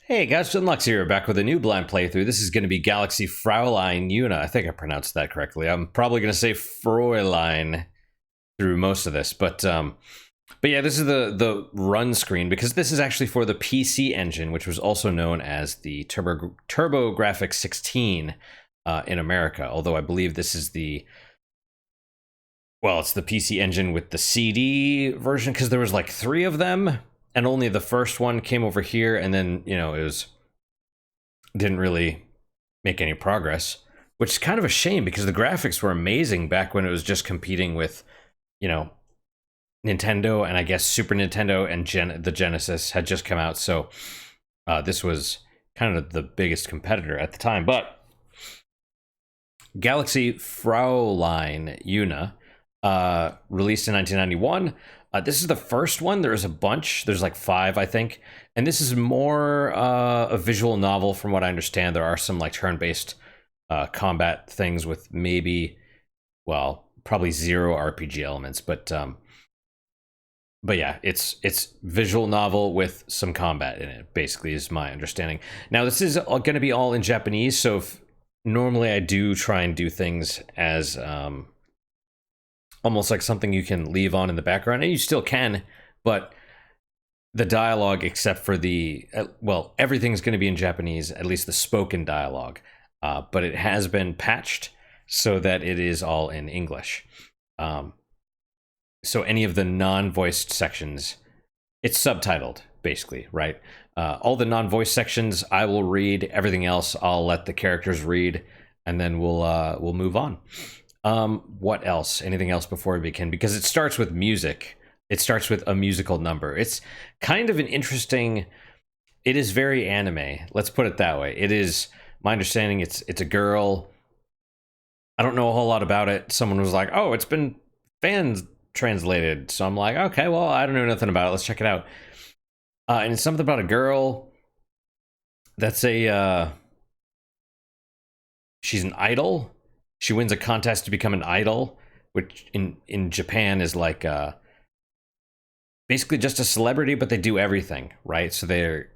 Hey guys, Lux here, back with a new blind playthrough. This is going to be Galaxy Fraulein Yuna. I think I pronounced that correctly. I'm probably going to say Fraulein through most of this, but yeah, this is the run screen because this is actually for the PC engine, which was also known as the Turbografx 16 in America. Although I believe this is it's the PC engine with the CD version because there was like 3 of them. And only the first one came over here, and then, didn't really make any progress, which is kind of a shame because the graphics were amazing back when it was just competing with, Nintendo, and I guess Super Nintendo and the Genesis had just come out, so this was kind of the biggest competitor at the time. But Galaxy Fraulein Yuna, released in 1991. This is the first one. There's a bunch. There's like 5, I think. And this is more a visual novel from what I understand. There are some like turn-based combat things with probably 0 RPG elements. But yeah, it's visual novel with some combat in it, basically, is my understanding. Now, this is going to be all in Japanese. So normally I do try and do things as... almost like something you can leave on in the background, and you still can, but the dialogue, except for everything's going to be in Japanese, at least the spoken dialogue, but it has been patched so that it is all in English. So any of the non-voiced sections, it's subtitled, basically, right? All the non-voiced sections I will read, everything else I'll let the characters read, and then we'll move on. What else? Anything else before we begin? Because it starts with music. It starts with a musical number. It's kind of an interesting... It is very anime. Let's put it that way. It is, my understanding, it's a girl. I don't know a whole lot about it. Someone was like, oh, it's been fan translated. So I'm like, okay, well, I don't know nothing about it. Let's check it out. And it's something about a girl that's she's an idol. She wins a contest to become an idol, which in Japan is like basically just a celebrity, but they do everything, right? So they're,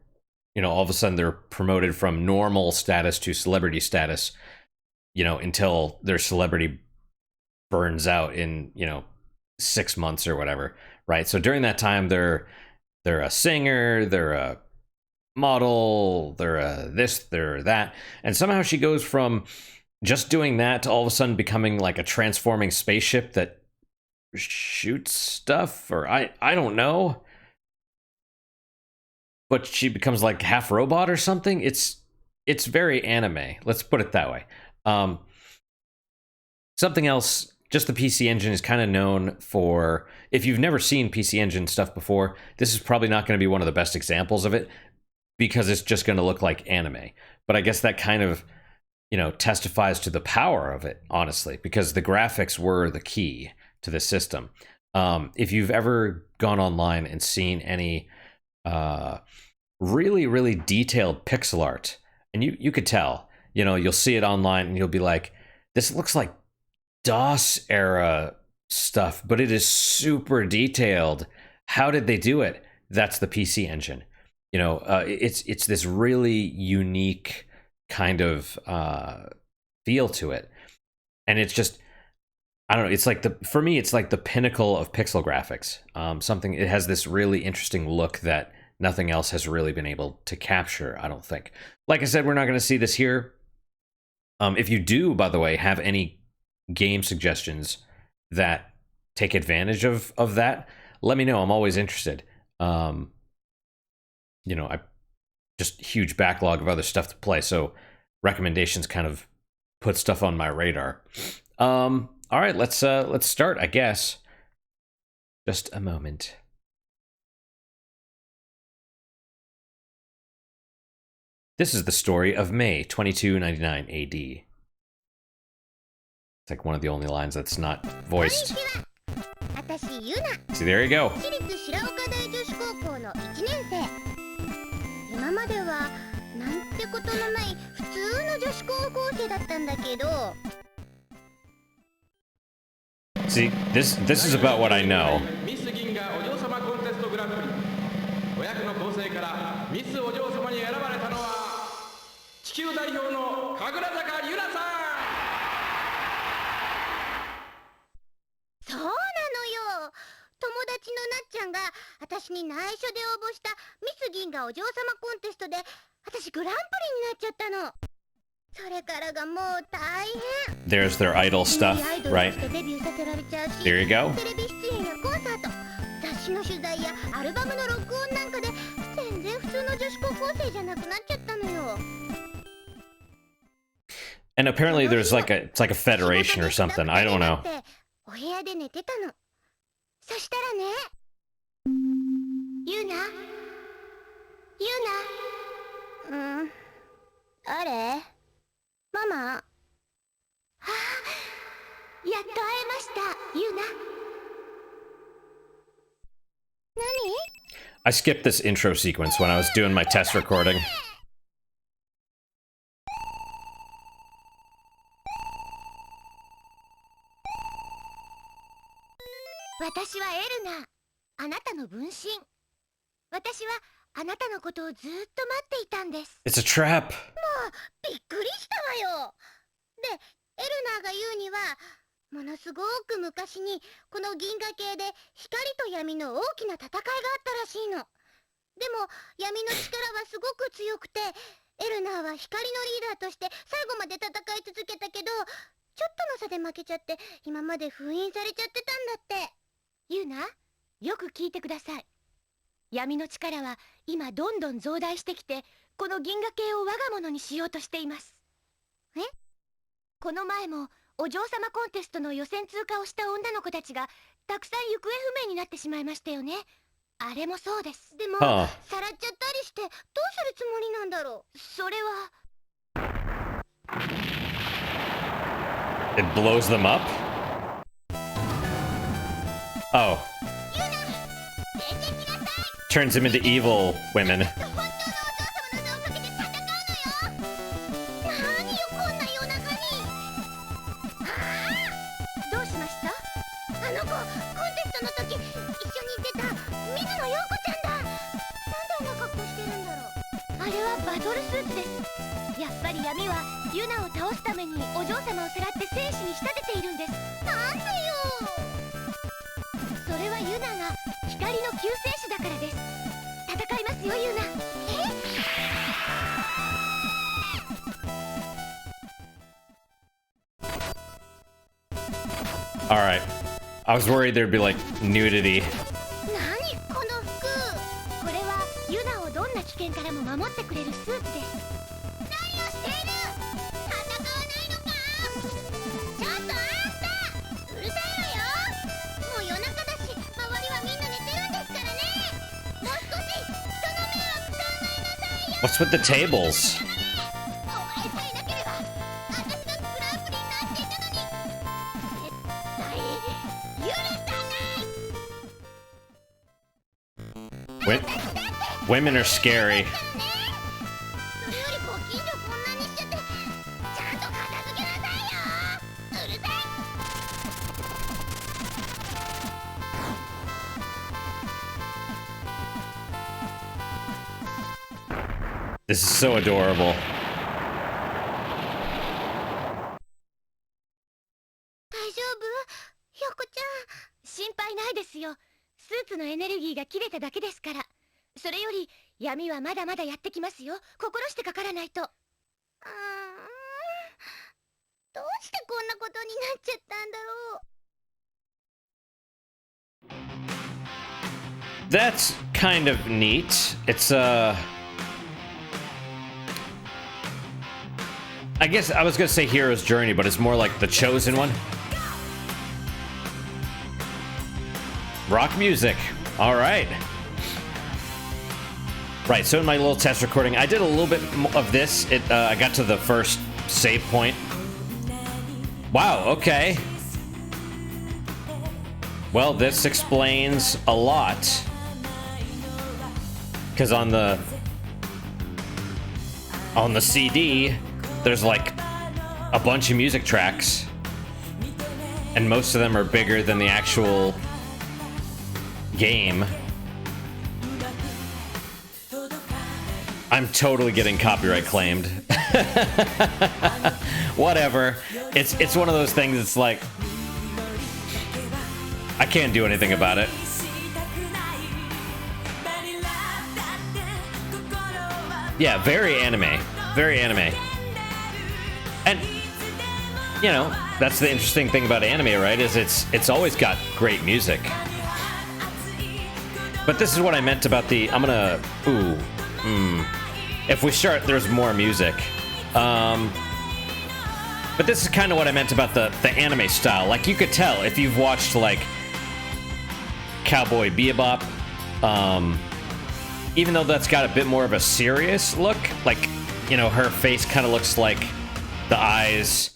all of a sudden they're promoted from normal status to celebrity status, until their celebrity burns out in, 6 months or whatever, right? So during that time, they're a singer, they're a model, they're a this, they're that, and somehow she goes from just doing that to all of a sudden becoming like a transforming spaceship that shoots stuff, or I don't know. But she becomes like half robot or something. It's very anime. Let's put it that way. Something else, just the PC Engine is kind of known for, if you've never seen PC Engine stuff before, this is probably not going to be one of the best examples of it because it's just going to look like anime. But I guess that kind of testifies to the power of it, honestly, because the graphics were the key to the system. If you've ever gone online and seen any really, really detailed pixel art, and you could tell, you'll see it online and you'll be like, this looks like DOS era stuff, but it is super detailed. How did they do it? That's the PC Engine. It's this really unique kind of feel to it, and it's just, I don't know, it's like for me it's like the pinnacle of pixel graphics. It has this really interesting look that nothing else has really been able to capture, I don't think. Like I said, we're not going to see this here. If you do, by the way, have any game suggestions that take advantage of that, let me know. I'm always interested. I just huge backlog of other stuff to play, so recommendations kind of put stuff on my radar. All right, let's start, I guess. Just a moment. This is the story of May 2299 AD. It's like one of the only lines that's not voiced. See, there you go. 今まではなんてことのない普通の女子高校生だったんだけど See, this is about what I know. 役の構成からミスお嬢様に選ばれたのは地球代表の神楽坂ゆなさん。そうなのよ。友達のなっちゃんが私に内緒で応募したミス銀河お嬢様コンテストで私グランプリになっちゃったの。それからがもう大変。 There's their idol stuff, アイドル right? としてデビューさせられちゃうし、 There you go. テレビ出演やコンサート、雑誌の取材やアルバムの録音なんかで全然普通の女子高校生じゃなくなっちゃったのよ。 And apparently there's like it's like a federation or something. I don't know. お部屋で寝てたの。そしたらね、ユナ誰？ママ？はあ、やっと会えました、ユナ。何？ I skipped this intro sequence when I was doing my test recording. 私はエルナ、あなたの分身。私はあなたのことをずっと待っていたんです。 It's a trap. びっくりしたわよ。で、エルナーが言うには、ものすごく昔にこの銀河系で光と闇の大きな戦いがあったらしいの。でも闇の力はすごく強くて、エルナーは光のリーダーとして最後まで戦い続けたけど、ちょっとの差で負けちゃって今まで封印されちゃってたんだって。ユナ、よく聞いてください。闇の力は今どんどん増大してきて、この銀河系を我が物にしようとしています。え？この前もお嬢様コンテストの予選通過をした女の子たちがたくさん行方不明になってしまいましたよね。あれもそうです。でも、はあ、さらっちゃったりしてどうするつもりなんだろう。それは It blows them up? Oh. Turns them into evil women. 本当のお嬢様の座をかけて戦うのよ。何よ、こんな夜中に。どうしました？あの子、コンテストの時一緒に出た水野陽子ちゃんだ。なんであんな格好してるんだろう。あれはバトルスーツです。やっぱり闇はユナを倒すためにお嬢様をさらって戦士に仕立てているんです。なんでよ。それはユナが光の救世主だからです。戦いますよ、ユナ。Alright. I was worried there'd be like nudity. 何この服。これはユナをどんな危険からも守ってくれるスーツです。何をしている。戦わないのか。ちょっとあんた、うるさいわよ。もう夜中だし、周りはみんな寝てるんですからね。もう少し人の迷惑考えなさいよ。 What's with the tables? お前さえなければ私がグランプリになっていたのに。絶対許さない。 Women are scary. それよりご近所こんなにしちゃって、ちゃんと片付けなさいよ。うるさい。 This is so adorable. 大丈夫？ひよこちゃん。心配ないですよ。スーツのエネルギーが切れただけですから。それより闇はまだまだやってきますよ。心してかからないと。どうしてこんなことになっちゃったんだろう。 That's kind of neat. It's I guess I was gonna say Hero's Journey, but it's more like the chosen one. Rock music. All right. Right, so in my little test recording, I did a little bit of this. I got to the first save point. Wow, okay. Well, this explains a lot. Because on the CD, there's like a bunch of music tracks. And most of them are bigger than the actual game. I'm totally getting copyright claimed. Whatever. It's one of those things. It's like I can't do anything about it. Yeah, very anime. Very anime. And you know, that's the interesting thing about anime, right? Is it's always got great music. But this is what I meant about the if we start, there's more music. But this is kind of what I meant about the anime style. Like, you could tell if you've watched, like, Cowboy Bebop, even though that's got a bit more of a serious look, like, you know, her face kind of looks like the eyes,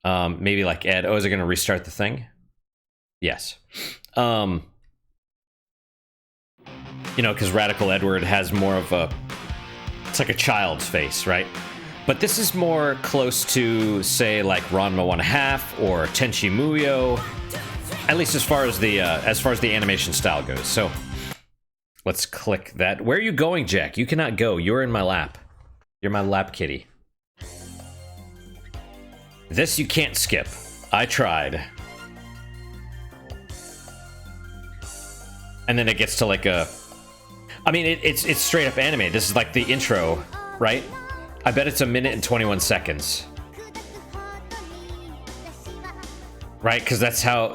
maybe like Ed. Oh, is it going to restart the thing? Yes. You know, because Radical Edward has more of a, it's like a child's face, right? But this is more close to, say, like Ranma 1/2 or Tenchi Muyo, at least as far as the animation style goes. So let's click that. Where are you going, Jack? You cannot go. You're in my lap. You're my lap kitty. This you can't skip. I tried. And then it gets to like a, I mean, it's straight up anime. This is like the intro, right? I bet it's 1 minute and 21 seconds. Right? Because that's how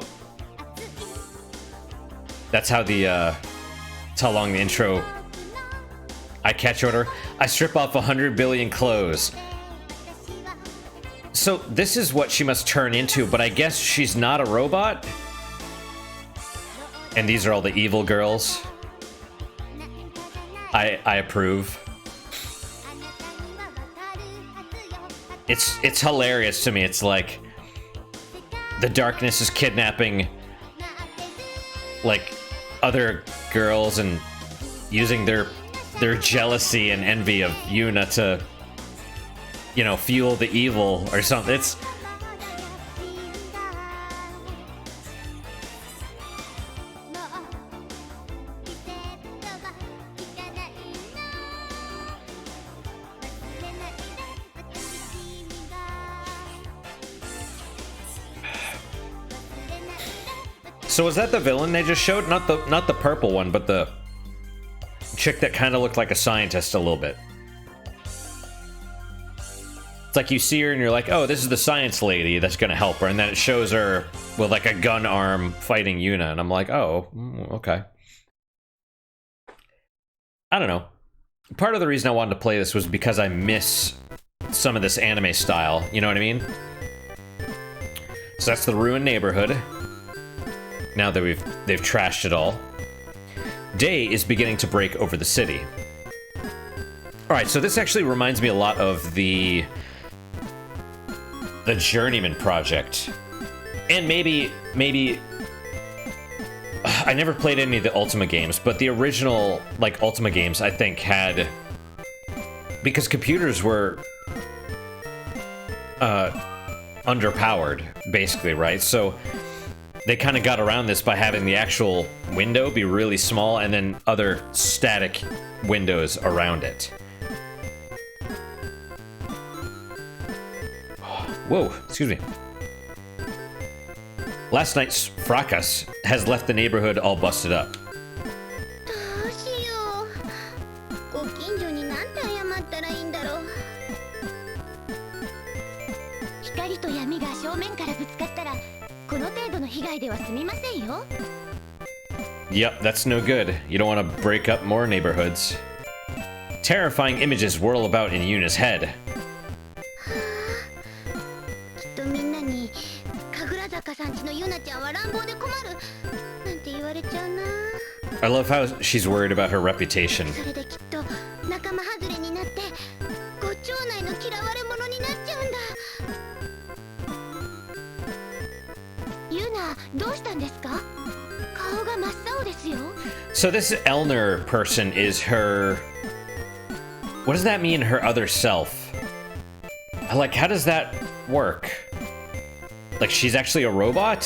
long the intro. I catch order. I strip off 100 billion clothes. So this is what she must turn into, but I guess she's not a robot. And these are all the evil girls. I approve. It's hilarious to me. It's like the darkness is kidnapping like other girls and using their jealousy and envy of Yuna to, you know, fuel the evil or something. It's So was that the villain they just showed? Not the purple one, but the chick that kind of looked like a scientist a little bit. It's like you see her and you're like, oh, this is the science lady that's gonna help her, and then it shows her with like a gun arm fighting Yuna, and I'm like, oh, okay. I don't know. Part of the reason I wanted to play this was because I miss some of this anime style, you know what I mean? So that's the ruined neighborhood. Now that they've trashed it all. Day is beginning to break over the city. Alright, so this actually reminds me a lot of the Journeyman project. And maybe I never played any of the Ultima games, but the original like Ultima games I think had, because computers were underpowered basically, right? So they kind of got around this by having the actual window be really small and then other static windows around it. Whoa, excuse me. Last night's fracas has left the neighborhood all busted up. どうしよう。ご近所になんて謝ったらいいんだろう。光と闇が正面からぶつかったら、この程度の被害では済みませんよ。Yep, that's no good. You don't want to break up more neighborhoods. Terrifying images whirl about in Yuna's head. きっとみんなに神楽坂さんちのユナちゃんは乱暴で困るなんて言われちゃうな。 I love how she's worried about her reputation. それできっと仲間外れになってご町内の嫌われ者になっちゃうんだ。ユナ、どうしたんですか？顔が真っ青ですよ。 So this Elner person is her... What does that mean, her other self? Like, how does that work? Like, she's actually a robot?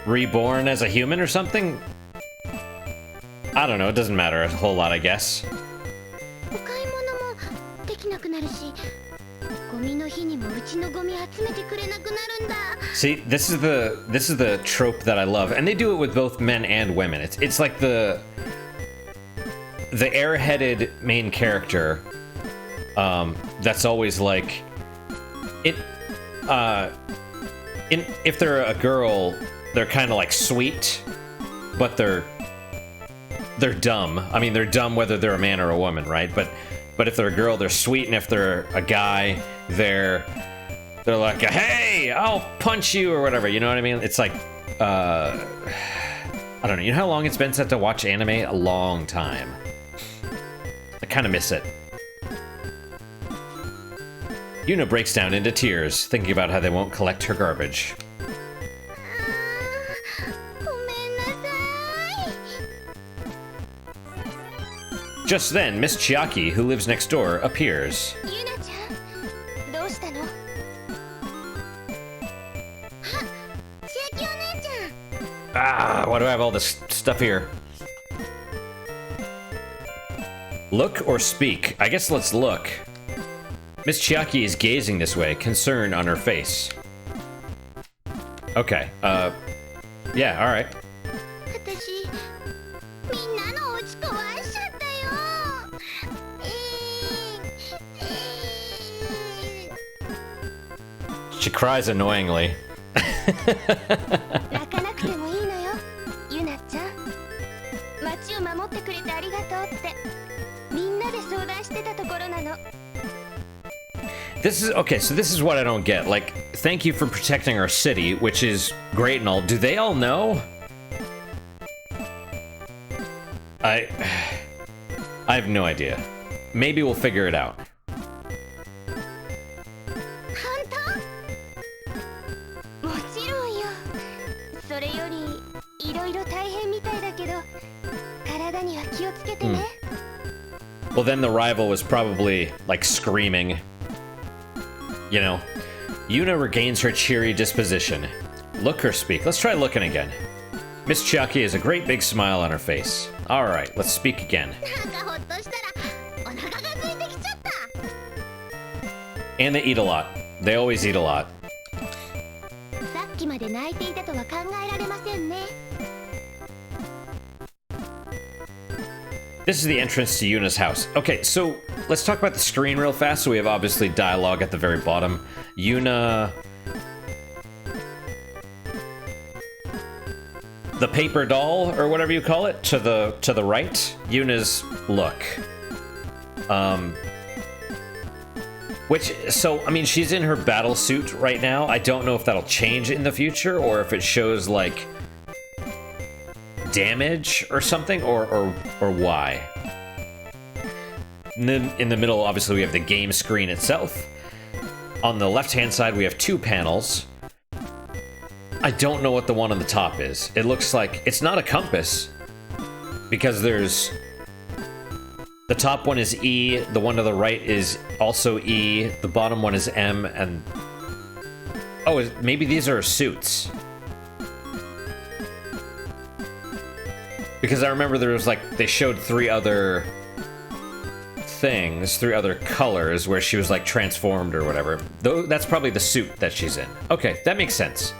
Reborn as a human or something? I don't know, it doesn't matter a whole lot, I guess. お買い物もなくなるし、ゴミの日にもうちのゴミ集めてくれなくなるんだ。 See, this is the trope that I love, and they do it with both men and women. It's like the airheaded main character. That's always like it. If they're a girl, they're kind of like sweet, but they're dumb. I mean, they're dumb whether they're a man or a woman, right? But if they're a girl, they're sweet, and if they're a guy, they're like, hey, I'll punch you or whatever. You know what I mean? It's like, I don't know. You know how long it's been since I watched anime? A long time. I kind of miss it. Yuna breaks down into tears, thinking about how they won't collect her garbage. ごめんなさい。 Just then, Miss Chiaki, who lives next door, appears. ゆなちゃん、どうしたの？あ、千秋お姉ちゃん。 Ah, why do I have all this stuff here? Look or speak? I guess let's look. Miss Chiaki is gazing this way, concern on her face. Okay, yeah, alright. 私、みんなのお家壊しちゃったよ。She cries annoyingly. 泣かなくてもいいのよ、ゆなちゃん。街を守ってくれてありがとうってみんなで相談してたところなの。 This is okay, so this is what I don't get. Like, thank you for protecting our city, which is great and all. Do they all know? I have no idea. Maybe we'll figure it out. 本当？もちろんよ。それよりいろいろ大変みたいだけど、体には気をつけてね。Well, then the rival was probably like screaming. You know, Yuna regains her cheery disposition. Look or speak. Let's try looking again. Miss Chiaki has a great big smile on her face. All right, let's speak again. なんかほっとしたらお腹が空いてきちゃった。 And they eat a lot. They always eat a lot. さっきまで泣いていたとは考えられませんね。 This is the entrance to Yuna's house. Okay, so let's talk about the screen real fast. So we have obviously dialogue at the very bottom. Yuna... The paper doll, or whatever you call it, to the right. Yuna's look. Which, so, I mean, she's in her battle suit right now. I don't know if that'll change in the future, or if it shows, like, damage or something, or why. And then in the middle, obviously, we have the game screen itself. On the left-hand side, we have two panels. I don't know what the one on the top is. It looks like it's not a compass, because there's the top one is E, the one to the right is also E, the bottom one is M, and oh, maybe these are suits. Because I remember there was like, they showed three other things, three other colors where she was like transformed or whatever. That's probably the suit that she's in. Okay, that makes sense.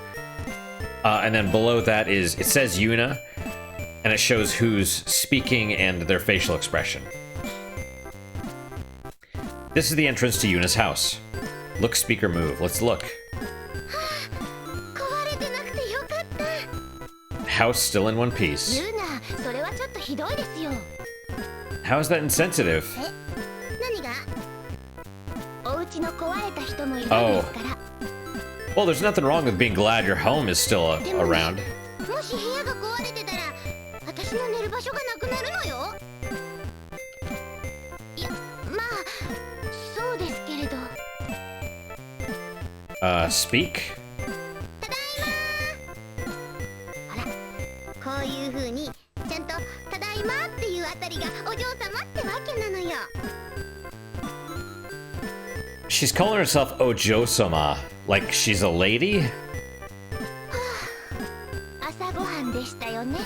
And then below that is, it says Yuna, and it shows who's speaking and their facial expression. This is the entrance to Yuna's house. Look, speak, or move. Let's look. 壊れてなくてよかった。 House still in one piece. ユナ、それはちょっとひどいですよ。 How is that insensitive? 何が？お家の壊れた人もいるんですから。 Well, there's nothing wrong with being glad your home is still around. もし部屋が壊れてたら、私の寝る場所がなくなるのよ。いや、まあ、そうですけれど。Speak? ただいま。ほら、こういう風にちゃんとただいまっていうあたりがお嬢様ってわけなのよ。 She's calling herself Ojo-sama, like she's a lady? 朝ごはんでしたよね。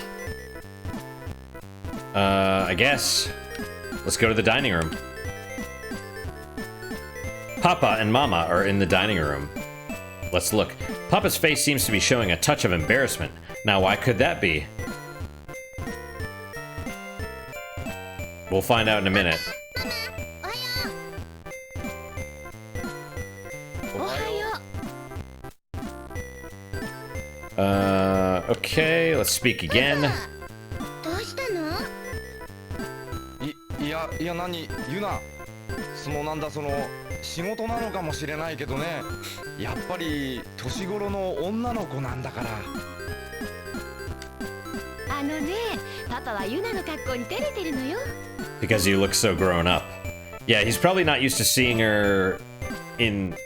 I guess. Let's go to the dining room. Papa and Mama are in the dining room. Let's look. Papa's face seems to be showing a touch of embarrassment. Now, why could that be? We'll find out in a minute. おはよう。 Okay, let's speak again. どうしたの？いや何ユナ、その仕事なのかもしれないけどね、やっぱり年頃の女の子なんだから。あのね、パパはユナの格好に照れてるのよ。 Because you look so grown up. Yeah, he's probably not used to seeing her in...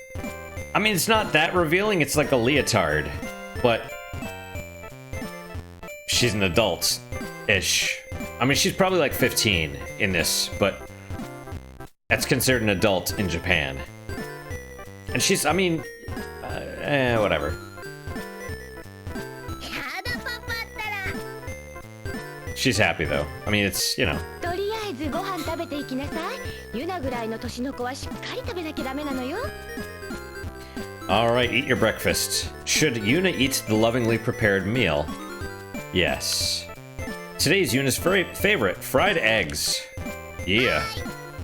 I mean, it's not that revealing, it's like a leotard. But... she's an adult-ish. I mean, she's probably like 15 in this, but... that's considered an adult in Japan. And she's, I mean... whatever. やだパパったら。 She's happy, though. I mean, it's, you know... とりあえずご飯食べていきなさい。ユナぐらいの年の子はしっかり食べなきゃダメなのよ。 Alright, eat your breakfast. Should Yuna eat the lovingly prepared meal? Yes. Today's Yuna's favorite, fried eggs. Yeah. い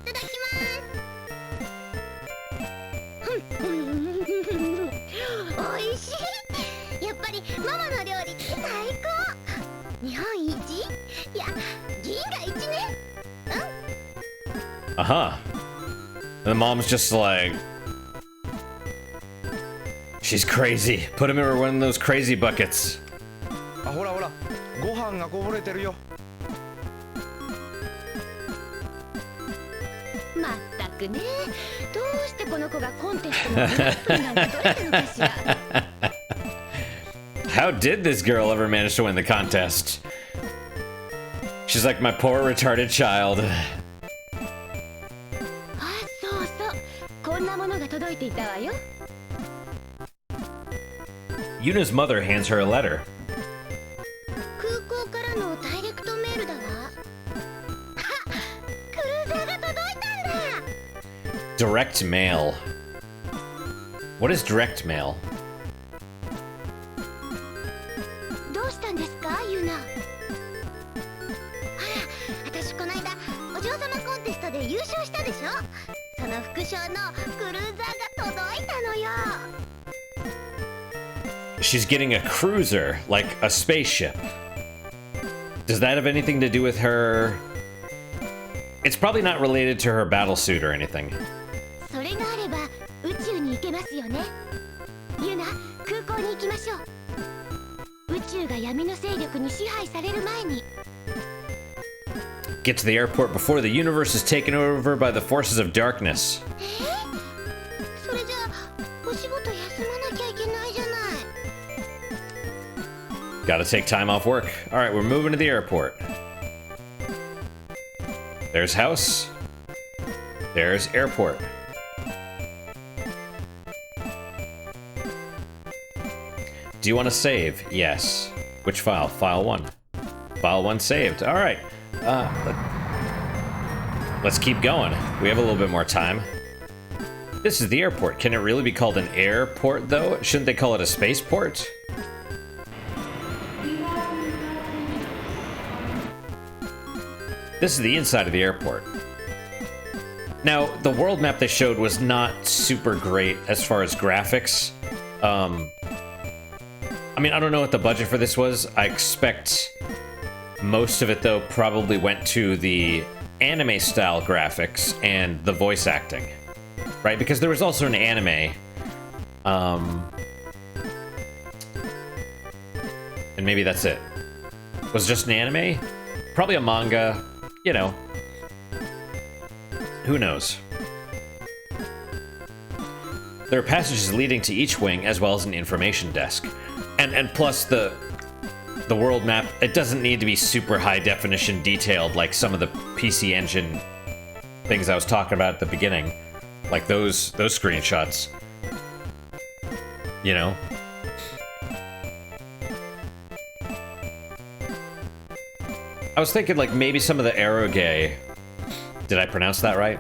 ただきます。おいしい。やっぱりママの料理って最高。日本一？いや、銀河一ね。Uh-huh. And the mom's just like... she's crazy. Put him in one of those crazy buckets. あ、ほらほら、ご飯がこぼれてるよ。まったくね、どうしてこの子がコンテストのグランプリなんか取れたのかしら。 How did this girl ever manage to win the contest? She's like my poor retarded child. あ、そうそう、こんなものが届いていたわよ。 Yuna's mother hands her a letter. 空港からのダイレクトメールだわ。あ、クルーザーが届いたんだ。 Direct mail. What is direct mail? どうしたんですか、ユナ。あら、私この間お嬢様コンテストで優勝したでしょ。その副賞のクルーザーが届いたのよ。 She's getting a cruiser, like a spaceship. Does that have anything to do with her? It's probably not related to her battle suit or anything. それがあれば宇宙に行けますよね。ユナ、空港に行きましょう。宇宙が闇の勢力に支配される前に。 Get to the airport before the universe is taken over by the forces of darkness. それじゃあお仕事休まなきゃいけないじゃない。 Gotta take time off work. Alright, we're moving to the airport. There's house. There's airport. Do you want to save? Yes. Which file? File 1. File 1 saved. Alright. Let's keep going. We have a little bit more time. This is the airport. Can it really be called an airport, though? Shouldn't they call it a spaceport? This is the inside of the airport. Now, the world map they showed was not super great as far as graphics. I mean, I don't know what the budget for this was. I expect most of it, though, probably went to the anime-style graphics and the voice acting. Right? Because there was also an anime. And maybe that's it. Was it just an anime? Probably a manga. You know. Who knows? There are passages leading to each wing, as well as an information desk. And plus the world map, it doesn't need to be super high definition detailed like some of the PC Engine things I was talking about at the beginning. Like those screenshots. You know? I was thinking like maybe some of the eroge. Did I pronounce that right?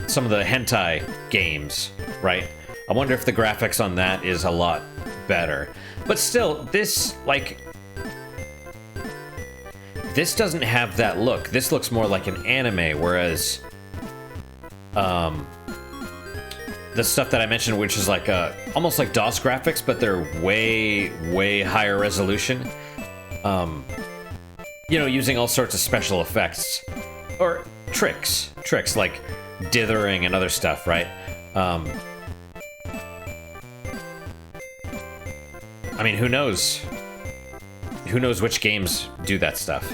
some of the hentai games, right? I wonder if the graphics on that is a lot better. But still, this, like... This doesn't have that look. This looks more like an anime, whereas... the stuff that I mentioned, which is like almost like DOS graphics, but they're way, way higher resolution. You know, using all sorts of special effects. Or tricks like dithering and other stuff, right? I mean, who knows? Who knows which games do that stuff?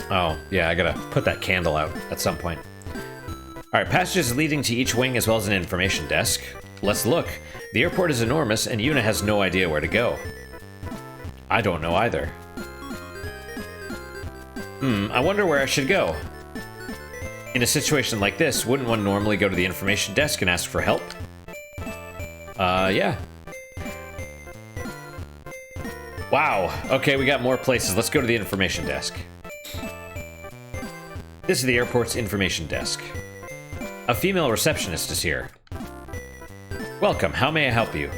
Oh, yeah, I gotta put that candle out at some point. Alright, passages leading to each wing as well as an information desk. Let's look. The airport is enormous and Yuna has no idea where to go. I don't know either. I wonder where I should go. In a situation like this, wouldn't one normally go to the information desk and ask for help? Yeah. Wow. Okay, we got more places. Let's go to the information desk. This is the airport's information desk. A female receptionist is here. Welcome. How may I help you?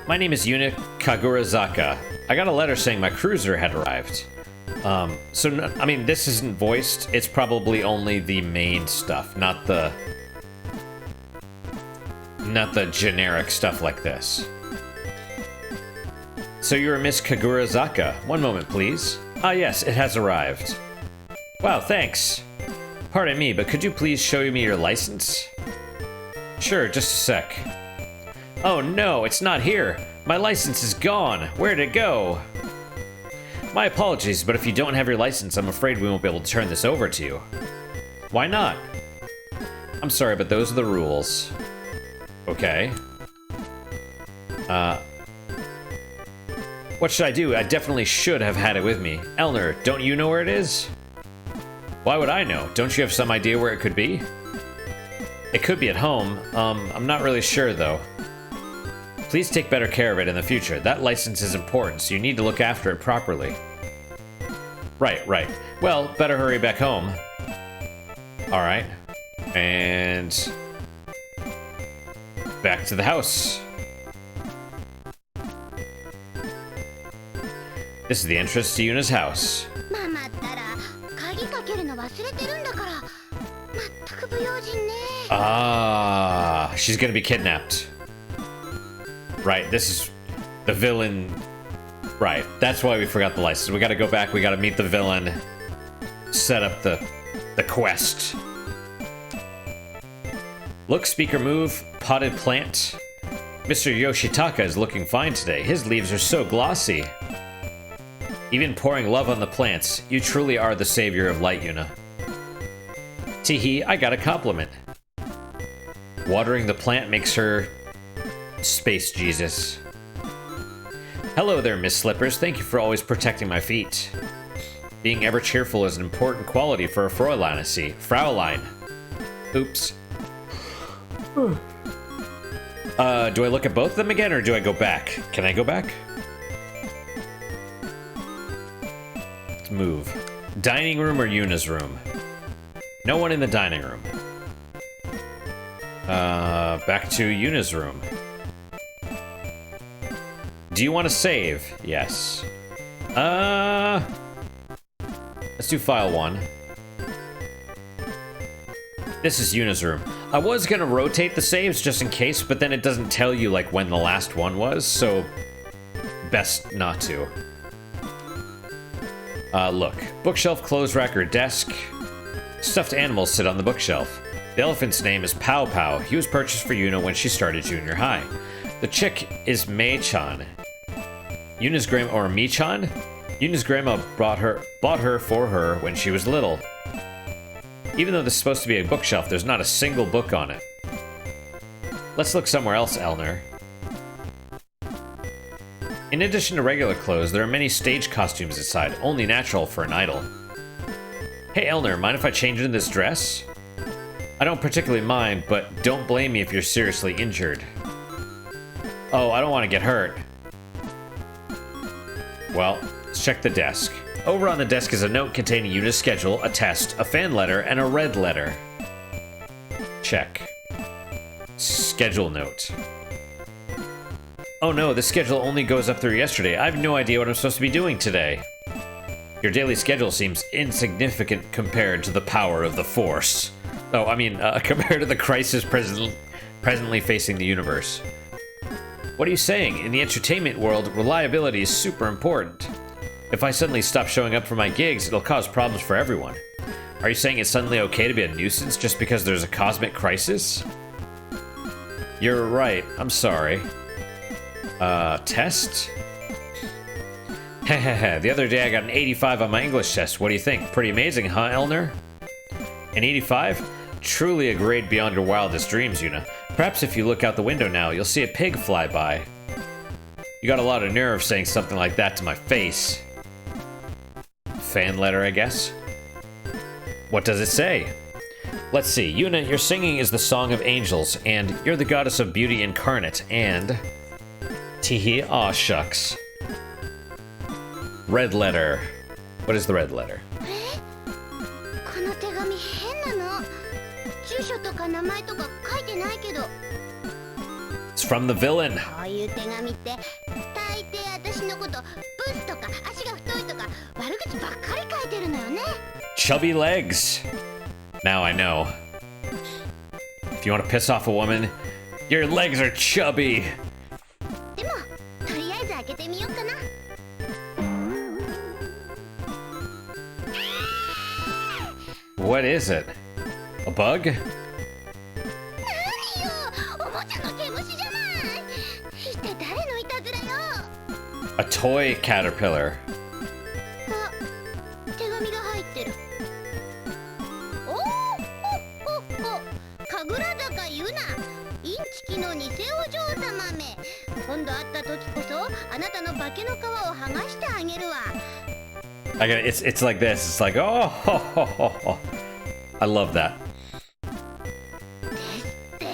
My name is Yuna Kagurazaka. I got a letter saying my cruiser had arrived. I mean, this isn't voiced. It's probably only the main stuff, not the generic stuff like this. So you're Miss Kagurazaka. One moment, please. Ah, yes, it has arrived. Wow, thanks. Pardon me, but could you please show me your license? Sure, just a sec. Oh no, it's not here. My license is gone. Where'd it go? My apologies, but if you don't have your license, I'm afraid we won't be able to turn this over to you. Why not? I'm sorry, but those are the rules. Okay. What should I do? I definitely should have had it with me. Elner, don't you know where it is? Why would I know? Don't you have some idea where it could be? It could be at home. I'm not really sure, though. Please take better care of it in the future. That license is important, so you need to look after it properly. Right. Well, better hurry back home. Alright. And... back to the house. This is the entrance to Yuna's house. Ah, she's gonna be kidnapped. Right, this is the villain. Right, that's why we forgot the license. We gotta go back, we gotta meet the villain. Set up the quest. Look, speaker move, potted plant. Mr. Yoshitaka is looking fine today. His leaves are so glossy. Even pouring love on the plants. You truly are the savior of light, Yuna. Teehee, I got a compliment. Watering the plant makes her Space Jesus. Hello there, Miss Slippers. Thank you for always protecting my feet. Being ever cheerful is an important quality for a Fraulein, I see. Fraulein. Oops. Do I look at both of them again, or do I go back? Can I go back? Let's move. Dining room or Yuna's room? No one in the dining room. Back to Yuna's room. Do you want to save? Yes. Let's do file 1. This is Yuna's room. I was gonna rotate the saves just in case, but then it doesn't tell you like when the last one was, so best not to. Look. Bookshelf, clothes rack, or desk. Stuffed animals sit on the bookshelf. The elephant's name is Pow Pow. He was purchased for Yuna when she started junior high. The chick is Mei-chan. Yuna's grandma, or Mi-chan? Yuna's grandma bought her for her when she was little. Even though this is supposed to be a bookshelf, there's not a single book on it. Let's look somewhere else, Elner. In addition to regular clothes, there are many stage costumes inside, only natural for an idol. Hey Elner, mind if I change into this dress? I don't particularly mind, but don't blame me if you're seriously injured. Oh, I don't want to get hurt. Well, let's check the desk. Over on the desk is a note containing Yuna's schedule, a test, a fan letter, and a red letter. Check. Schedule note. Oh no, the schedule only goes up through yesterday. I have no idea what I'm supposed to be doing today. Your daily schedule seems insignificant compared to the power of the Force. Oh, I mean, compared to the crisis presently facing the universe. What are you saying? In the entertainment world, reliability is super important. If I suddenly stop showing up for my gigs, it'll cause problems for everyone. Are you saying it's suddenly okay to be a nuisance just because there's a cosmic crisis? You're right. I'm sorry. Test? Hehehe, the other day I got an 85 on my English test. What do you think? Pretty amazing, huh, Elner? An 85? Truly a grade beyond your wildest dreams, Yuna. Perhaps if you look out the window now, you'll see a pig fly by. You got a lot of nerve saying something like that to my face. Fan letter, I guess? What does it say? Let's see. Yuna, your singing is the song of angels, and you're the goddess of beauty incarnate, and... Teehee, aw shucks. Red letter. What is the red letter? この手紙変なの。住所とか名前とか書いてないけど。 It's from the villain. こういう手紙って大抵私のことブスとか足が太いとか悪口ばっかり書いてるのよね。 Chubby legs. Now I know. If you want to piss off a woman, your legs are chubby. でもとりあえず開けてみようかな。 What is it? A bug? 何よ、おもちゃの毛虫じゃない。一体誰のいたずらよ。 A toy caterpillar. あ、手紙が入ってる。お神楽坂ユナ、インチキの偽お嬢様め。今度会った時こそあなたの化けの皮を剥がしてあげるわ。 It's like this. It's like, oh, ho, ho, ho, ho. I love that. で、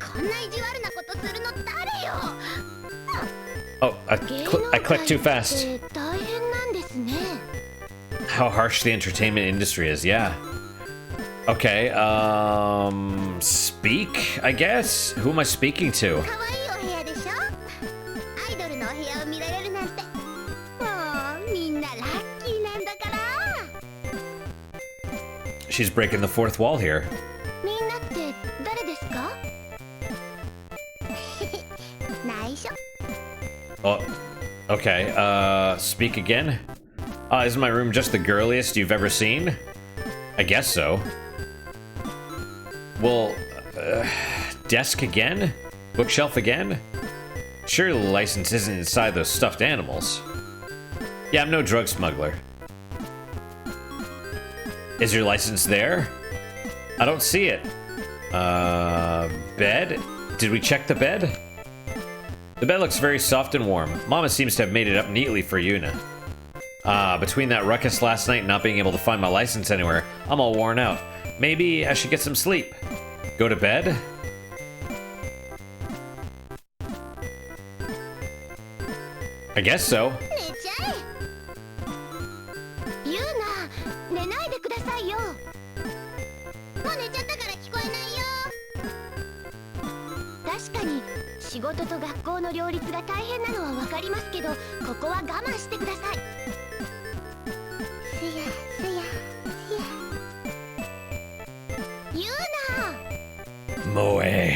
こんな意地悪なことするの誰よ。 Oh, I clicked too fast. 芸能界って大変なんですね。 How harsh the entertainment industry is, yeah. Okay, speak, I guess? Who am I speaking to? 可愛いお部屋でしょ。アイドルのお部屋を見られるなんて。もうみんなラッキーなんだから。 She's breaking the fourth wall here. みんなって誰ですか？内緒。 Oh, okay, speak again? Isn't my room just the girliest you've ever seen? I guess so. Well, desk again? Bookshelf again? Surely the license isn't inside those stuffed animals. Yeah, I'm no drug smuggler. Is your license there? I don't see it. Bed? Did we check the bed? The bed looks very soft and warm. Mama seems to have made it up neatly for Yuna. Between that ruckus last night and not being able to find my license anywhere, I'm all worn out. Maybe I should get some sleep. Go to bed? I guess so. 寝ちゃえ。ユーナ、寝ないでくださいよ。もう寝ちゃったから聞こえないよ。確かに仕事と学校の両立が大変なのはわかりますけど、ここは我慢してください。すやすやすや。ユーナ。 Moe.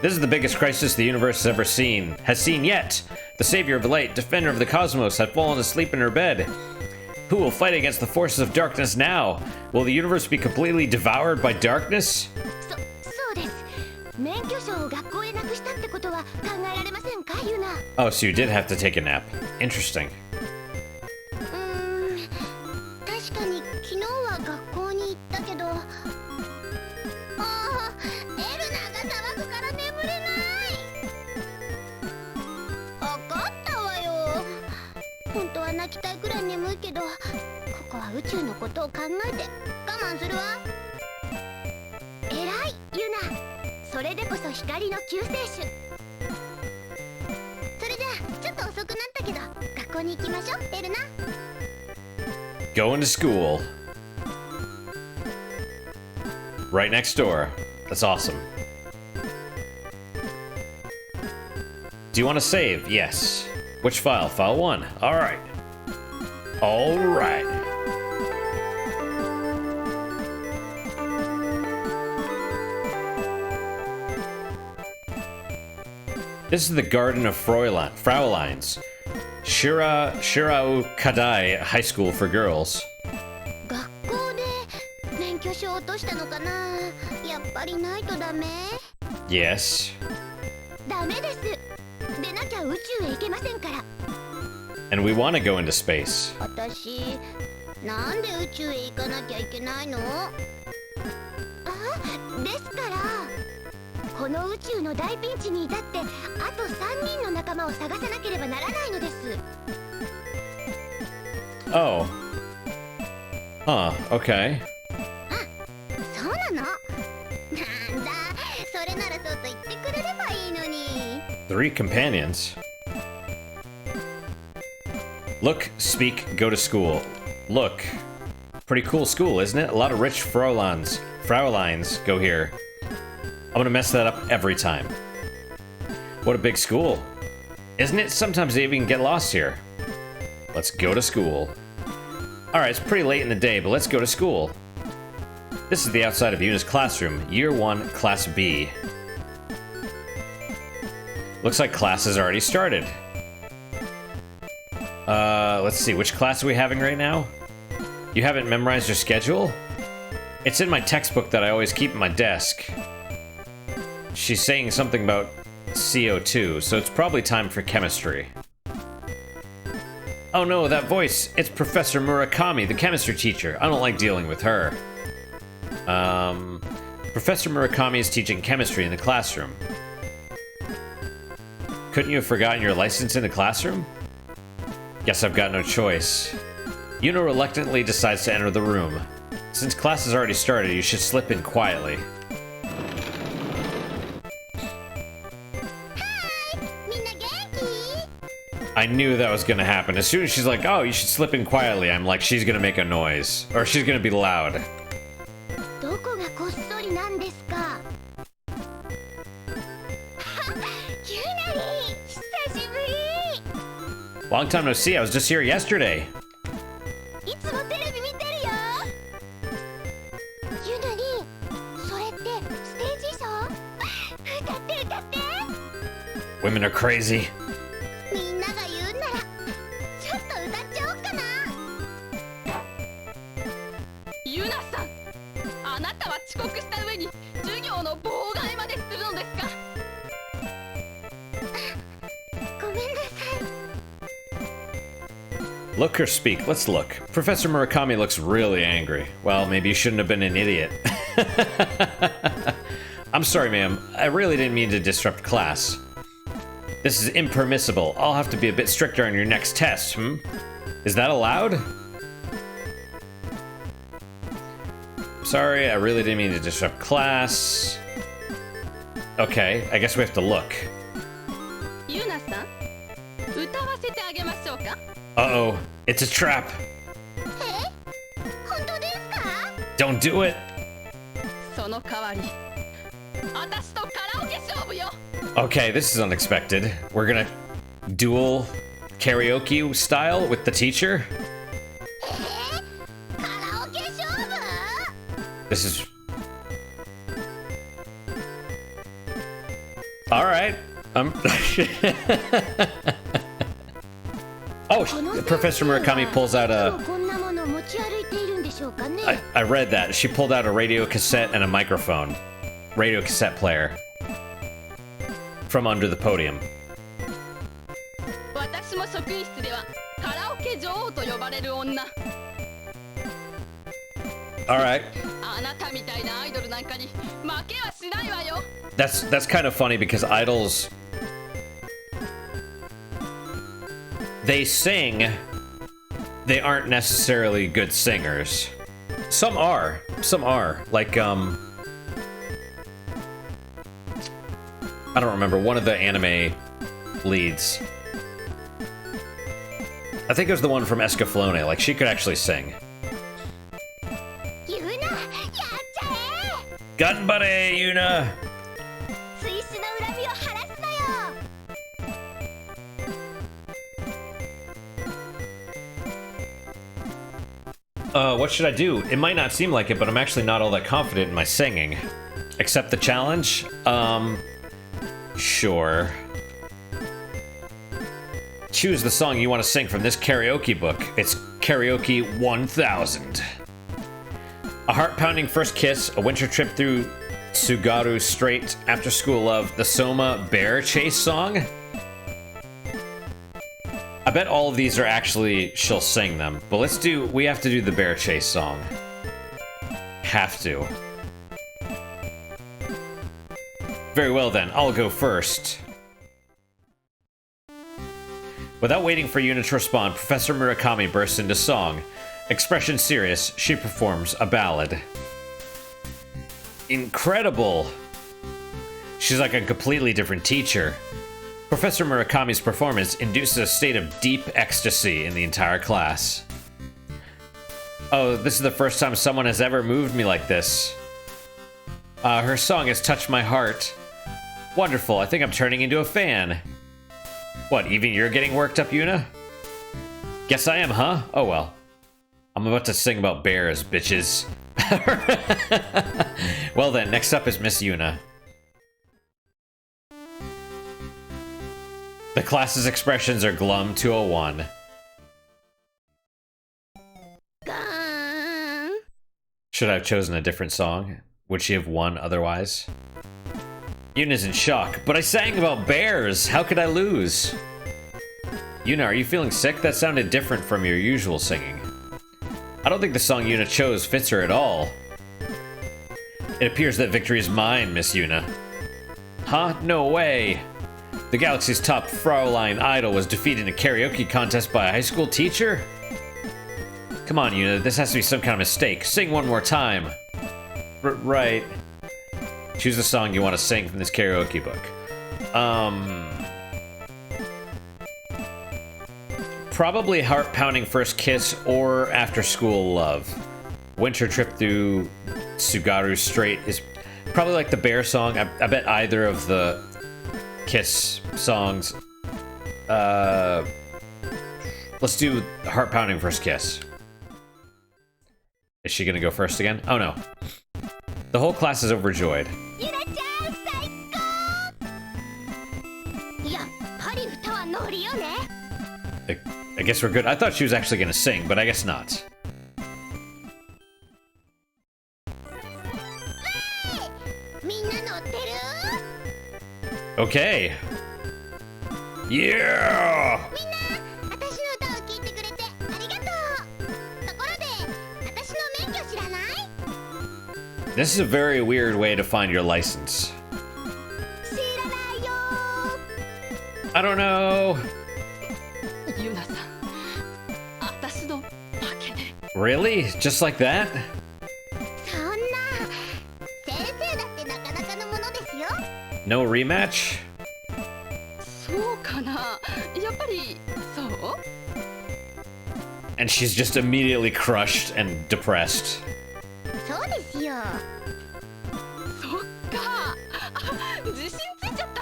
This is the biggest crisis the universe has seen yet. The savior of the light, defender of the cosmos, had fallen asleep in her bed. Who will fight against the forces of darkness now? Will the universe be completely devoured by darkness? そうです。免許証を学校へなくしたってことは考えられませんか、ユナ。 Oh, so you did have to take a nap. Interesting. 確かに昨日は学校に行ったけど、エルナが騒ぐから眠れない。分かったわよ。本当は泣きたいくらい眠いけど、ここは宇宙のことを考えて我慢するわ。偉い、ユナ。それでこそ光の救世主。それじゃあちょっと遅くなったけど学校校に行きましょう、エルナ。 Going to school. Right next door. That's awesome. Do you want to save? Yes. Which file? File 1. Alright. Alright. This is the Garden of Fraulein's. Shirao Kadai High School for Girls. 学校で免許証落としたのかな。やっぱりないとダメ。 Yes. ダメです。でなきゃ宇宙へ行けませんから。 And we want to go into space. 私、なんで宇宙へ行かなきゃいけないの？あ、ですからこの宇宙の大ピンチに至ってあと3人の仲間を探さなければならないのです。 Oh. Huh, okay. そうなの？なんだ、それならそうと言ってくれればいいのに。 3 companions. Look, speak, go to school. Look. Pretty cool school, isn't it? A lot of rich Frauleins go here. I'm gonna mess that up every time. What a big school. Isn't it? Sometimes they even get lost here. Let's go to school. Alright, it's pretty late in the day, but let's go to school. This is the outside of Yuna's classroom. Year 1, Class B. Looks like class has already started. Let's see, which class are we having right now? You haven't memorized your schedule? It's in my textbook that I always keep at my desk. She's saying something about CO2, so it's probably time for chemistry. Oh no, that voice! It's Professor Murakami, the chemistry teacher. I don't like dealing with her. Professor Murakami is teaching chemistry in the classroom. Couldn't you have forgotten your license in the classroom? Guess I've got no choice. Yuna reluctantly decides to enter the room. Since class has already started, you should slip in quietly. I knew that was gonna happen. As soon as she's like, oh, you should slip in quietly, I'm like, she's gonna make a noise. Or she's gonna be loud. どこがこっそりなんですか。ユナリー、久しぶり。 Long time no see, I was just here yesterday. いつもテレビ見てるよ。ユナリー、それってステージ衣装？歌って歌って。 Women are crazy. みんなが言うんなら、ちょっと歌っちゃおうかな。ユナさん、あなたは遅刻した上に授業の妨害までするのですか？ごめんなさい。 Look or speak, let's look. Professor Murakami looks really angry. Well, maybe you shouldn't have been an idiot. I'm sorry, ma'am. I really didn't mean to disrupt class. This is impermissible. I'll have to be a bit stricter on your next test, Is that allowed? Sorry, I really didn't mean to disrupt class. Okay, I guess we have to look. ユナさん、歌わせてあげましょうか？ Uh-oh, it's a trap. 本当ですか？ Don't do it. その代わり、私とカラオケ勝負よ。 Okay, this is unexpected. We're gonna duel karaoke style with the teacher? カラオケ勝負？ This is... Alright. Oh, Professor Murakami pulls out a... こんなもの持ち歩いているんでしょうかね。 I read that. She pulled out a radio cassette and a microphone. Radio cassette player. From under the podium. 私も職員室ではカラオケ女王と呼ばれる女。 Alright. あなたみたいなアイドルなんかに負けはしないわよ。 That's kind of funny because idols... They sing. They aren't necessarily good singers. Some are. Some are. Like, I don't remember. One of the anime leads. I think it was the one from Escaflowne. Like, she could actually sing. ユナ、やっちゃえ。 Gun buddy, Yuna! スイスの恨みを晴らすのよ。 What should I do? It might not seem like it, but I'm actually not all that confident in my singing. Accept the challenge? Sure. Choose the song you want to sing from this karaoke book. It's Karaoke 1000. A heart-pounding first kiss, a winter trip through Tsugaru Strait, after school love, the Soma bear chase song? I bet all of these are actually she'll sing them, but we have to do the bear chase song. Have to. Very well then, I'll go first. Without waiting for Yuna to respond, Professor Murakami bursts into song. Expression serious, she performs a ballad. Incredible! She's like a completely different teacher. Professor Murakami's performance induces a state of deep ecstasy in the entire class. Oh, this is the first time someone has ever moved me like this. Her song has touched my heart. Wonderful, I think I'm turning into a fan. What, even you're getting worked up, Yuna? Guess I am, huh? Oh well. I'm about to sing about bears, bitches. Well then, next up is Miss Yuna. The class's expressions are glum 201. Should I have chosen a different song? Would she have won otherwise? Yuna's in shock, but I sang about bears! How could I lose? Yuna, are you feeling sick? That sounded different from your usual singing. I don't think the song Yuna chose fits her at all. It appears that victory is mine, Miss Yuna. Huh? No way! The galaxy's top Fraulein idol was defeated in a karaoke contest by a high school teacher? Come on, Yuna, this has to be some kind of mistake. Sing one more time. Right. Choose the song you want to sing from this karaoke book. Probably Heart-Pounding First Kiss or After School Love. Winter Trip Through Tsugaru Strait is probably like the bear song. I bet either of the Kiss songs. Let's do Heart-Pounding First Kiss. Is she gonna go first again? Oh no. The whole class is overjoyed. ユナちゃん、最高。やっぱり歌はノリよね。 I guess we're good. I thought she was actually gonna sing, but I guess not. みんな乗ってる？ Okay. Yeah! みんな、私の歌を聴いてくれてありがとう。ところで、私の免許知らない？ This is a very weird way to find your license. 知らないよ。 I don't know. ユナさん、私の負けで。 Really? Just like that? そんな、先生だってなかなかのものですよ。 No rematch? そうかな。やっぱりそう？ And she's just immediately crushed and depressed. そうですよ。そっか。自信ついちゃった。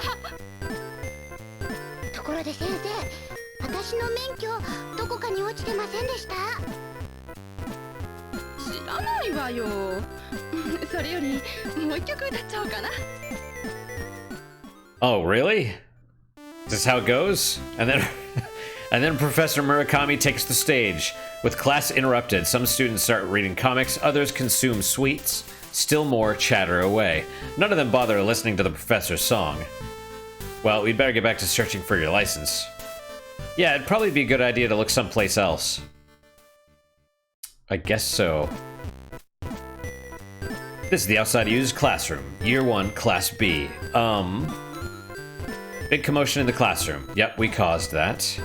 ところで先生、私の免許どこかに落ちてませんでした？知らないわよ。それよりもう一曲歌っちゃおうかな。 Oh, really? Is this how it goes? And then Professor Murakami takes the stage. With class interrupted, some students start reading comics, others consume sweets, still more chatter away. None of them bother listening to the professor's song. Well, we'd better get back to searching for your license. Yeah, it'd probably be a good idea to look someplace else. I guess so. This is the outside used classroom. Year 1, Class B. Big commotion in the classroom. Yep, we caused that.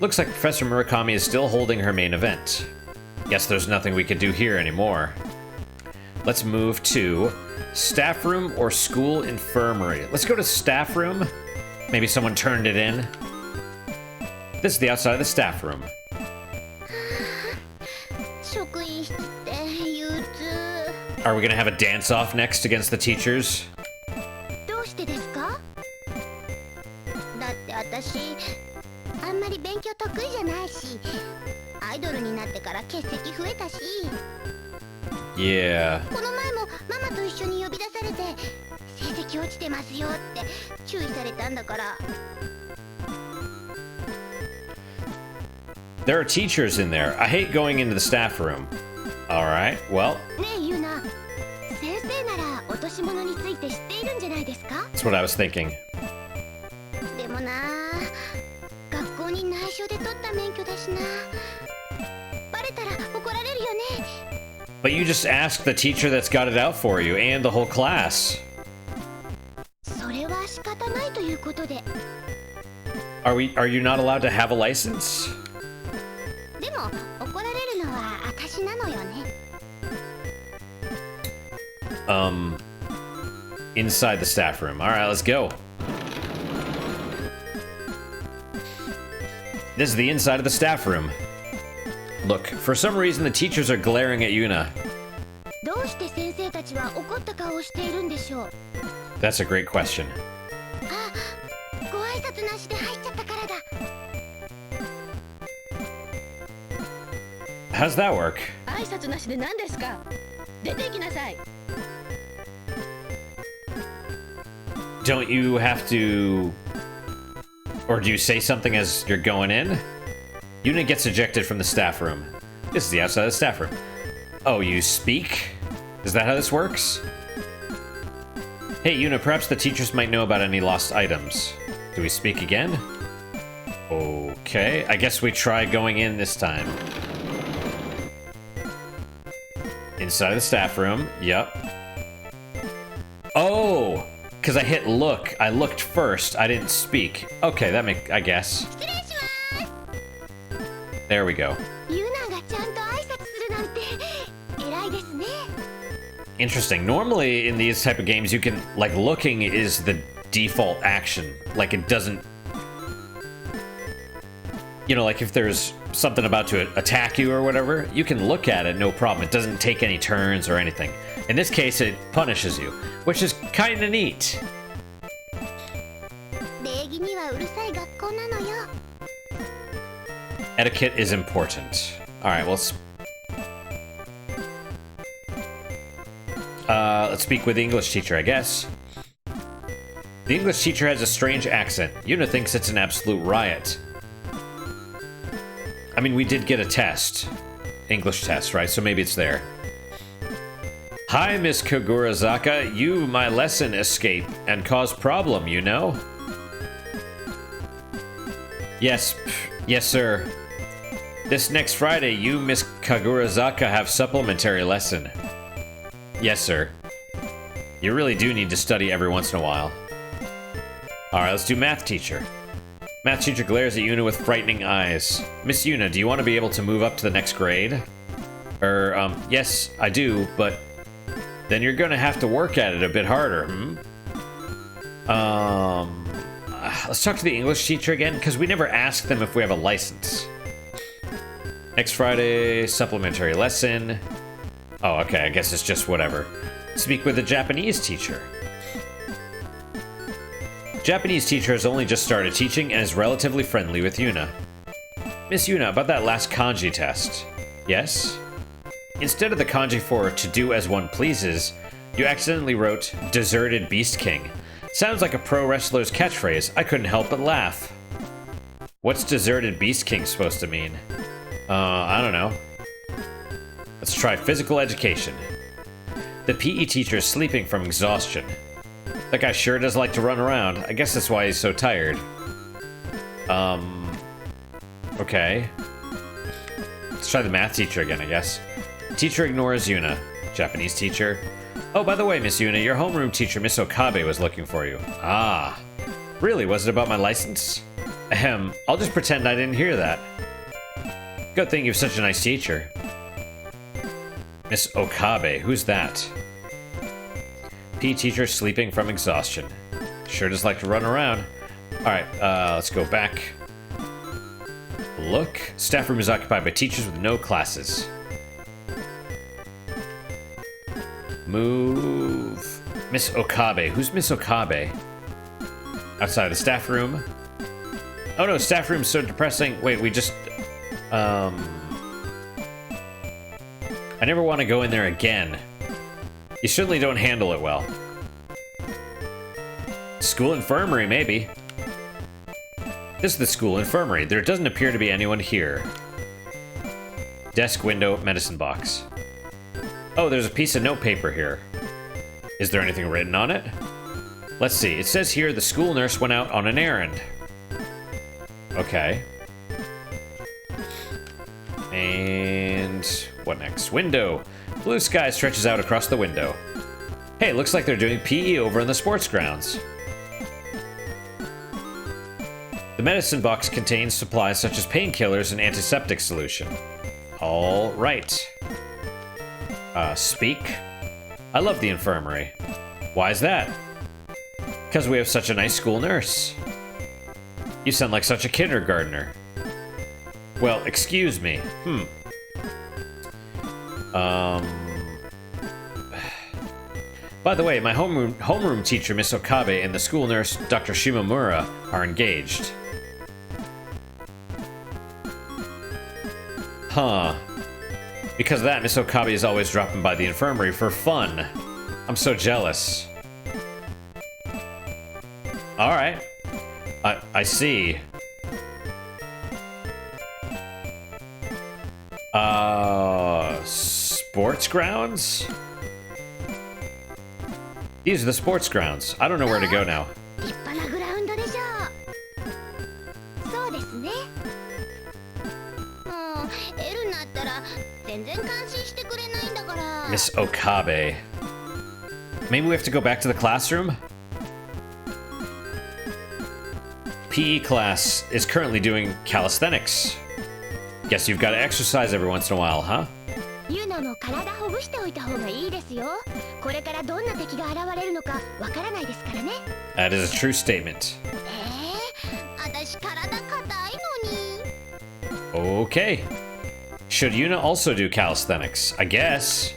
Looks like Professor Murakami is still holding her main event. Guess there's nothing we can do here anymore. Let's move to staff room or school infirmary. Let's go to staff room. Maybe someone turned it in. This is the outside of the staff room. Are we gonna have a dance-off next against the teachers? どうしてですか？だって私あんまり勉強得意じゃないし、アイドルになってから欠席増えたし、 Yeah. この前もママと一緒に呼び出されて成績落ちてますよって注意されたんだから。 There are teachers in there. I hate going into the staff room. Alright, well, ねえユナ、先生なら落とし物について知っているんじゃないですか？ that's what I was thinking. でもな、学校に内緒で取った免許だしな、バレたら怒られるよね。 But you just ask the teacher that's got it out for you and the whole class. それは仕方ないということで。 Are you not allowed to have a license? でも怒られるのは私なのよね。 Inside the staff room. Alright, let's go. This is the inside of the staff room. Look, for some reason the teachers are glaring at Yuna. どうして先生たちは怒った顔をしているんでしょう？ That's a great question. あ、ご挨拶なしで入っちゃったからだ。 How's that work? 挨拶なしで何ですか？出て行きなさい。 Don't you have to... Or do you say something as you're going in? Yuna gets ejected from the staff room. This is the outside of the staff room. Oh, you speak? Is that how this works? Hey, Yuna, perhaps the teachers might know about any lost items. Do we speak again? Okay, I guess we try going in this time. Inside of the staff room, yep. Oh! Because I hit look. I looked first. I didn't speak. Okay, that make I guess. 失礼します。 There we go. ユナがちゃんと挨拶するなんて偉いですね。 Interesting. Normally in these type of games you can like looking is the default action. Like it doesn't, you know, like if there's something about to attack you or whatever, you can look at it, no problem. It doesn't take any turns or anything. In this case, it punishes you, which is kind of neat. 礼儀にはうるさい学校なのよ。 Etiquette is important. All right, let's speak with the English teacher, I guess. The English teacher has a strange accent. Yuna thinks it's an absolute riot. I mean, we did get a test. English test, right? So maybe it's there. Hi, Miss Kagurazaka. You, my lesson, escape and cause problem, you know? Yes, yes, sir. This next Friday, you, Miss Kagurazaka, have supplementary lesson. Yes, sir. You really do need to study every once in a while. Alright, let's do math teacher. Math teacher glares at Yuna with frightening eyes. Miss Yuna, do you want to be able to move up to the next grade? Yes, I do, but then you're gonna have to work at it a bit harder, let's talk to the English teacher again, because we never asked them if we have a license. Next Friday, supplementary lesson. Oh, okay, I guess it's just whatever. Speak with the Japanese teacher. Japanese teacher has only just started teaching and is relatively friendly with Yuna. Miss Yuna, about that last kanji test. Yes? Instead of the kanji for to do as one pleases, you accidentally wrote deserted beast king. Sounds like a pro wrestler's catchphrase. I couldn't help but laugh. What's deserted beast king supposed to mean? I don't know. Let's try physical education. The PE teacher is sleeping from exhaustion. That guy sure does like to run around. I guess that's why he's so tired. Okay. Let's try the math teacher again, I guess. Teacher ignores Yuna. Japanese teacher. Oh, by the way, Miss Yuna, your homeroom teacher, Miss Okabe, was looking for you. Ah. Really? Was it about my license? Ahem. I'll just pretend I didn't hear that. Good thing you have such a nice teacher. Miss Okabe, who's that? PE teacher sleeping from exhaustion. Sure does like to run around. Alright, let's go back. Look. Staff room is occupied by teachers with no classes. Move. Miss Okabe. Who's Miss Okabe? Outside of the staff room. Oh no, staff room's so depressing. Wait, we just... I never want to go in there again. You certainly don't handle it well. School infirmary, maybe. This is the school infirmary. There doesn't appear to be anyone here. Desk, window, medicine box. Oh, there's a piece of notepaper here. Is there anything written on it? Let's see. It says here the school nurse went out on an errand. Okay. And what next? Window. Blue sky stretches out across the window. Hey, looks like they're doing PE over in the sports grounds. The medicine box contains supplies such as painkillers and antiseptic solution. All right. Speak. I love the infirmary. Why is that? Because we have such a nice school nurse. You sound like such a kindergartner. Well, excuse me. By the way, my homeroom teacher, Miss Okabe, and the school nurse, Dr. Shimomura, are engaged. Huh. Because of that, Miss Okabe is always dropping by the infirmary for fun. I'm so jealous. Alright. I see. Sports grounds? These are the sports grounds. I don't know where to go now. 立派なグラウンドでしょう。そうですね。もうエルになったら全然感心してくれないんだから。 Miss Okabe. Maybe we have to go back to the classroom? PE class is currently doing calisthenics. Guess you've got to exercise every once in a while, huh? ユナも体ほぐしておいた方がいいですよ。これからどんな敵が現れるのかわからないですからね。That is a true statement. 私体硬いのに。 Okay. Should Yuna also do calisthenics? I guess.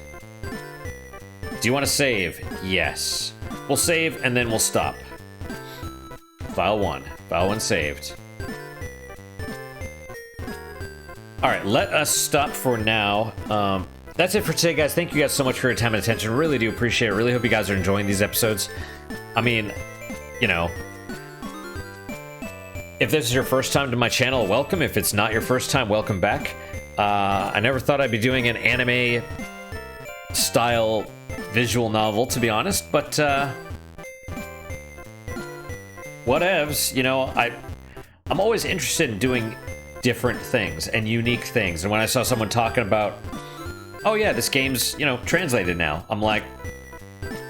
Do you want to save? Yes. We'll save and then we'll stop. File 1. File 1 saved. Alright, let us stop for now. That's it for today, guys. Thank you guys so much for your time and attention. Really do appreciate it. Really hope you guys are enjoying these episodes. I mean, you know, if this is your first time to my channel, welcome. If it's not your first time, welcome back. I never thought I'd be doing an anime style visual novel, to be honest, but whatevs. You know, I'm always interested in doing different things and unique things. And when I saw someone talking about, oh yeah, this game's, you know, translated now, I'm like,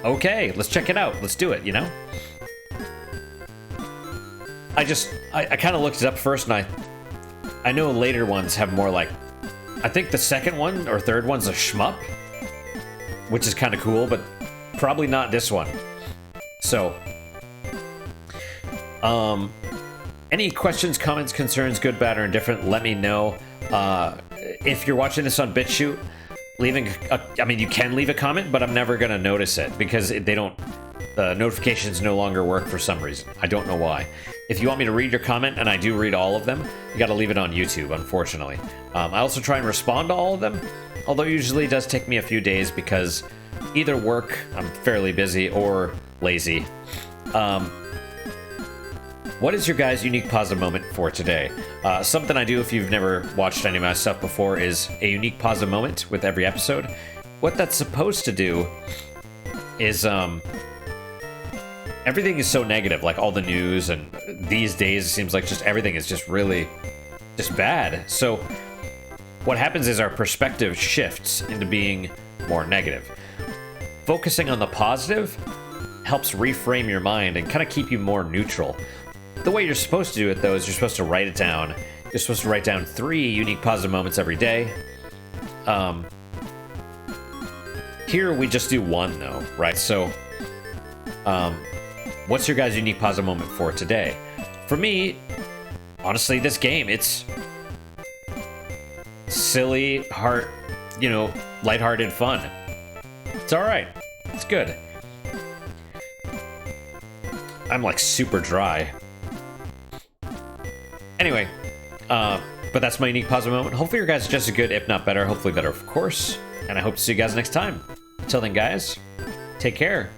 okay, let's check it out. Let's do it, you know? I kind of looked it up first, and I know later ones have more like, I think the second one or third one's a shmup, which is kind of cool, but probably not this one. So, any questions, comments, concerns, good, bad, or indifferent, let me know. If you're watching this on BitChute, I mean, you can leave a comment, but I'm never going to notice it because the notifications no longer work for some reason. I don't know why. If you want me to read your comment, and I do read all of them, you got to leave it on YouTube, unfortunately. I also try and respond to all of them, although usually it does take me a few days because either work, I'm fairly busy, or lazy. What is your guys' unique positive moment for today? Something I do if you've never watched any of my stuff before is a unique positive moment with every episode. What that's supposed to do is, everything is so negative, like all the news, and these days it seems like just everything is just really just bad. So what happens is our perspective shifts into being more negative. Focusing on the positive helps reframe your mind and kind of keep you more neutral. The way you're supposed to do it, though, is you're supposed to write it down. You're supposed to write down 3 unique positive moments every day. Here we just do 1, though, right? So, what's your guys' unique positive moment for today? For me, honestly, this game, it's silly, lighthearted fun. It's all right. It's good. I'm like super dry. Anyway, but that's my unique positive moment. Hopefully your guys are just as good, if not better. Hopefully better, of course. And I hope to see you guys next time. Until then, guys, take care.